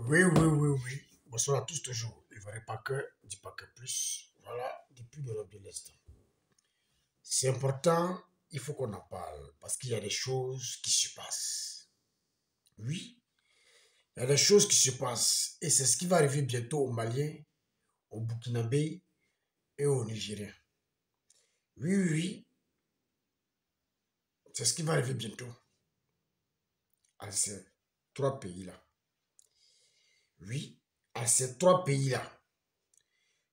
Oui, oui, oui, oui. Bonsoir à tous toujours. Il ne faudrait pas que, dis pas que plus. Voilà, depuis l'Europe de l'Est. C'est important, il faut qu'on en parle parce qu'il y a des choses qui se passent. Oui, il y a des choses qui se passent et c'est ce qui va arriver bientôt aux Maliens, aux Burkinabés et aux Nigériens. Oui, oui, oui, c'est ce qui va arriver bientôt à ces trois pays-là. Oui, à ces trois pays-là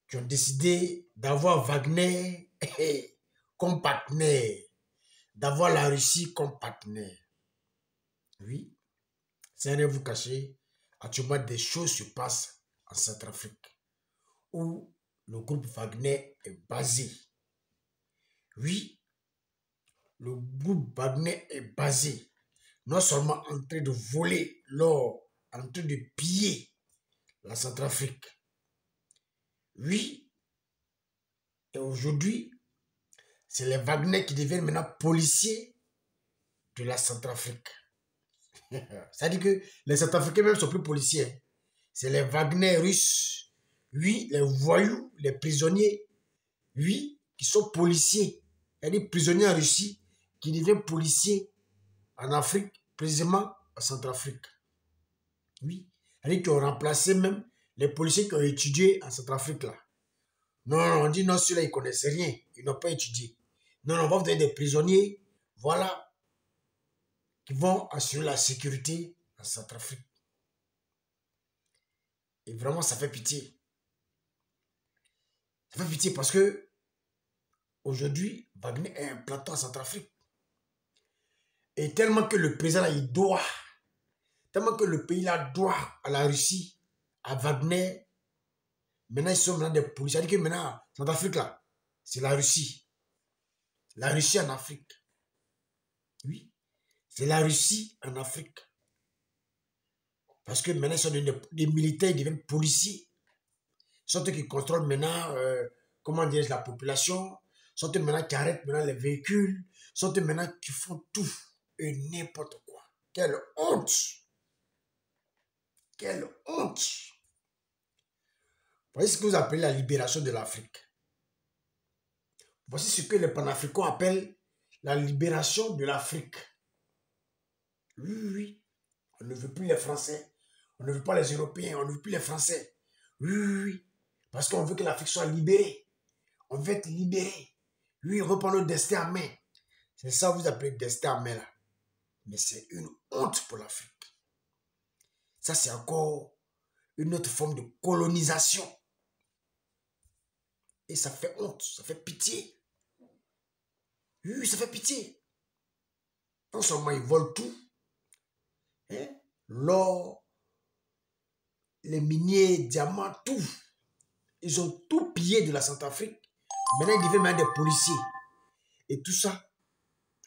qui ont décidé d'avoir Wagner comme partenaire, d'avoir la Russie comme partenaire. Oui, sans rien vous cacher, actuellement des choses se passent en Centrafrique où le groupe Wagner est basé. Oui, le groupe Wagner est basé non seulement en train de voler l'or, en train de piller la Centrafrique. Oui, et aujourd'hui, c'est les Wagner qui deviennent maintenant policiers de la Centrafrique. C'est-à-dire que les Centrafricains même sont plus policiers. C'est les Wagner russes, oui, les voyous, les prisonniers, oui, qui sont policiers. C'est-à-dire prisonniers en Russie, qui deviennent policiers en Afrique, précisément en Centrafrique. Oui, c'est-à-dire qui ont remplacé même les policiers qui ont étudié en Centrafrique là. Non, non, on dit non, ceux-là, ils ne connaissent rien, ils n'ont pas étudié. Non, non, on va vous donner des prisonniers, voilà, qui vont assurer la sécurité en Centrafrique. Et vraiment, ça fait pitié. Ça fait pitié parce que aujourd'hui, Wagner est implanté en Centrafrique. Et tellement que le président, il doit, tellement que le pays là doit à la Russie, à Wagner, maintenant ils sont maintenant des policiers. C'est-à-dire que maintenant, Centrafrique là, c'est la Russie. La Russie en Afrique. Oui, c'est la Russie en Afrique. Parce que maintenant, ils sont des militaires, ils deviennent policiers. Sont eux qui contrôlent maintenant, comment dire, la population. Sont eux maintenant qui arrêtent maintenant les véhicules. Sont eux maintenant qui font tout et n'importe quoi. Quelle honte! Quelle honte! Voici ce que vous appelez la libération de l'Afrique. Voici ce que les panafricains appellent la libération de l'Afrique. Oui, oui, oui. On ne veut plus les Français. On ne veut pas les Européens. On ne veut plus les Français. Oui, oui, oui. Parce qu'on veut que l'Afrique soit libérée. On veut être libéré. Oui, on veut prendre le destin en main. C'est ça que vous appelez destin en main là. Mais c'est une honte pour l'Afrique. Ça, c'est encore une autre forme de colonisation. Et ça fait honte, ça fait pitié. Oui, ça fait pitié. Non seulement ils volent tout, hein, l'or, les miniers, diamants, tout. Ils ont tout pillé de la Centrafrique. Maintenant, ils deviennent même des policiers. Et tout ça,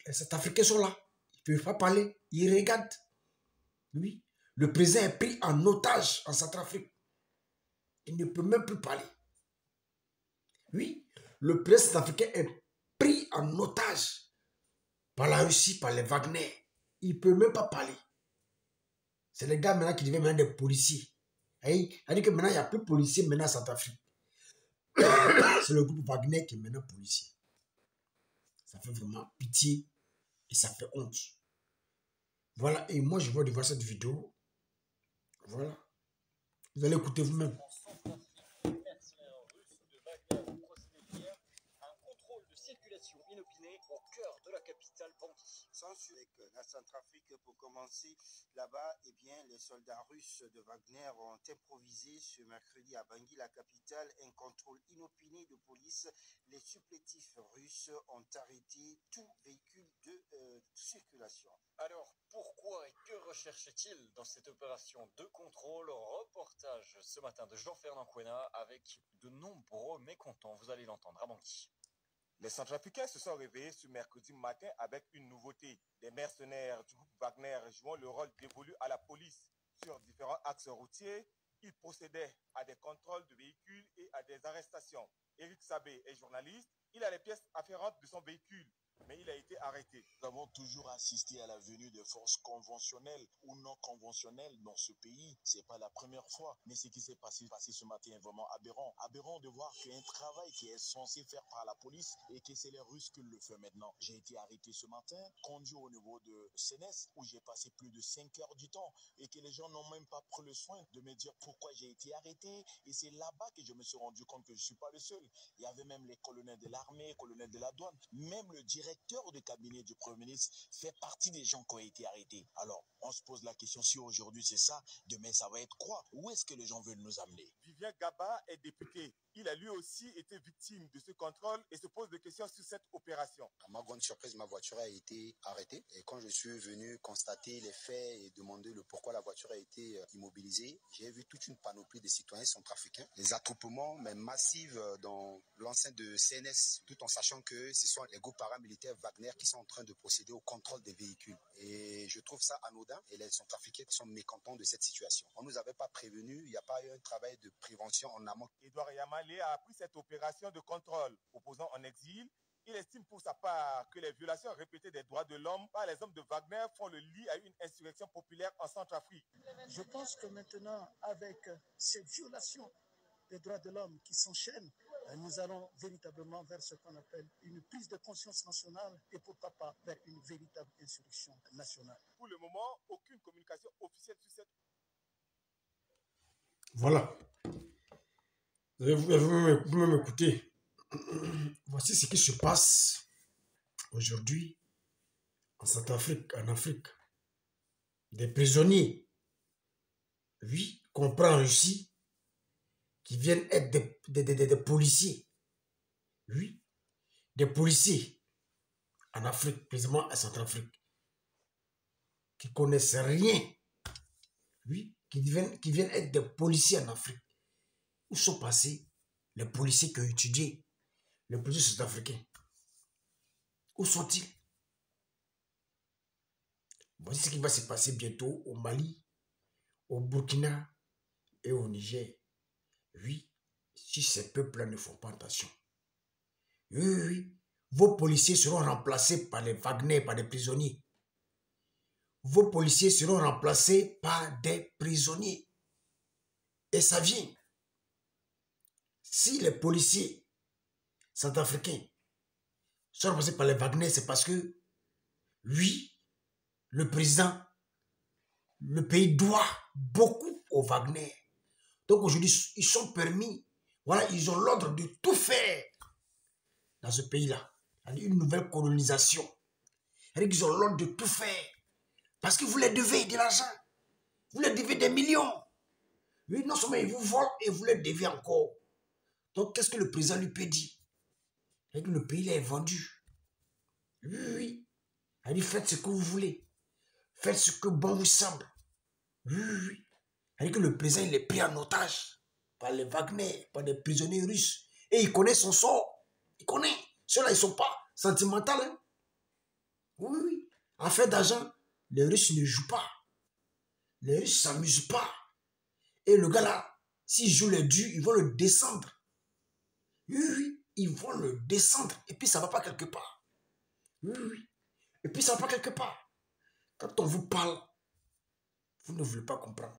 les Centrafricains sont là. Ils ne peuvent pas parler. Ils regardent. Oui. Le président est pris en otage en Centrafrique. Il ne peut même plus parler. Oui. Le président centrafricain est pris en otage par la Russie, par les Wagner. Il ne peut même pas parler. C'est les gars maintenant qui deviennent maintenant des policiers. C'est-à-dire que maintenant, il n'y a plus de policiers maintenant en Centrafrique. C'est le groupe Wagner qui est maintenant policier. Ça fait vraiment pitié et ça fait honte. Voilà, et moi je vois de voir cette vidéo. Voilà. Vous allez écouter vous-même. Mercenaires russes de Wagner procédaient hier à un contrôle de circulation inopinée au cœur de la capitale Bangui. Avec la Centrafrique pour commencer, là-bas, eh bien, les soldats russes de Wagner ont improvisé ce mercredi à Bangui, la capitale, un contrôle inopiné de police. Les supplétifs russes ont arrêté tout véhicule de circulation. Alors, pourquoi et que recherchait-il dans cette opération de contrôle? Reportage ce matin de Jean-Fernand Quena avec de nombreux mécontents, vous allez l'entendre à Bangui. Les Centrafricains se sont réveillés ce mercredi matin avec une nouveauté. Des mercenaires du groupe Wagner jouant le rôle dévolu à la police sur différents axes routiers. Ils procédaient à des contrôles de véhicules et à des arrestations. Eric Sabé est journaliste. Il a les pièces afférentes de son véhicule. mais il a été arrêté. Nous avons toujours assisté à la venue des forces conventionnelles ou non conventionnelles dans ce pays. C'est pas la première fois. Mais ce qui s'est passé ce matin est vraiment aberrant. Aberrant de voir qu'il y a un travail qui est censé faire par la police et que c'est les Russes qui le font maintenant. J'ai été arrêté ce matin, conduit au niveau de CNES, où j'ai passé plus de 5 heures du temps et que les gens n'ont même pas pris le soin de me dire pourquoi j'ai été arrêté. Et c'est là-bas que je me suis rendu compte que je ne suis pas le seul. Il y avait même les colonels de l'armée, colonels de la douane, même le directeur de cabinet du Premier ministre fait partie des gens qui ont été arrêtés. Alors, on se pose la question, si aujourd'hui c'est ça, demain ça va être quoi? Où est-ce que les gens veulent nous amener? Vivien Gaba est député. Il a lui aussi été victime de ce contrôle et se pose des questions sur cette opération. À ma grande surprise, ma voiture a été arrêtée. Et quand je suis venu constater les faits et demander le pourquoi la voiture a été immobilisée, j'ai vu toute une panoplie de citoyens centrafricains. Les attroupements même massifs dans l'enceinte de CNS, tout en sachant que ce sont les groupes paramilitaires Wagner qui sont en train de procéder au contrôle des véhicules. Et je trouve ça anodin et les centrafricains sont mécontents de cette situation. On ne nous avait pas prévenus, il n'y a pas eu un travail de prévention en amont. Edouard Yamalé a appris cette opération de contrôle. Opposant en exil, il estime pour sa part que les violations répétées des droits de l'homme par les hommes de Wagner font le lit à une insurrection populaire en Centrafrique. Je pense que maintenant, avec ces violations des droits de l'homme qui s'enchaînent, nous allons véritablement vers ce qu'on appelle une prise de conscience nationale et pourquoi pas vers une véritable insurrection nationale. Pour le moment, aucune communication officielle sur cette... Voilà. Vous avez même écouté. Voici ce qui se passe aujourd'hui en Centrafrique, en Afrique. Des prisonniers, oui, qu'on prend en Russie, qui viennent être des policiers. Oui, des policiers en Afrique, précisément en Centrafrique, qui connaissent rien. Oui, qui viennent être des policiers en Afrique. Où sont passés les policiers qui ont étudié, les policiers sud-africains? Où sont-ils? Voici ce qui va se passer bientôt au Mali, au Burkina et au Niger. Oui, si ces peuples-là ne font pas attention. Oui, oui, oui. Vos policiers seront remplacés par les Wagner, par des prisonniers. Vos policiers seront remplacés par des prisonniers. Et ça vient. Si les policiers centrafricains sont remplacés par les Wagner, c'est parce que, oui, le président, le pays doit beaucoup aux Wagner. Donc aujourd'hui, ils sont permis, voilà, ils ont l'ordre de tout faire dans ce pays-là. Une nouvelle colonisation. Ils ont l'ordre de tout faire. Parce que vous les devez de l'argent. Vous les devez des millions. Oui, non seulement ils vous volent et vous les devez encore. Donc, qu'est-ce que le président lui peut dire? Le pays là est vendu. Oui, oui. Il dit, faites ce que vous voulez. Faites ce que bon vous semble. Oui, oui. Il dit que le président il est pris en otage par les Wagner, par des prisonniers russes. Et il connaît son sort. Il connaît. Ceux-là, ils ne sont pas sentimentaux. Hein? Oui, oui. En fait d'argent, les Russes ne jouent pas. Les Russes ne s'amusent pas. Et le gars là, s'il joue les durs, ils vont le descendre. Oui, oui, ils vont le descendre. Et puis ça ne va pas quelque part. Oui, oui. Et puis ça ne va pas quelque part. Quand on vous parle, vous ne voulez pas comprendre.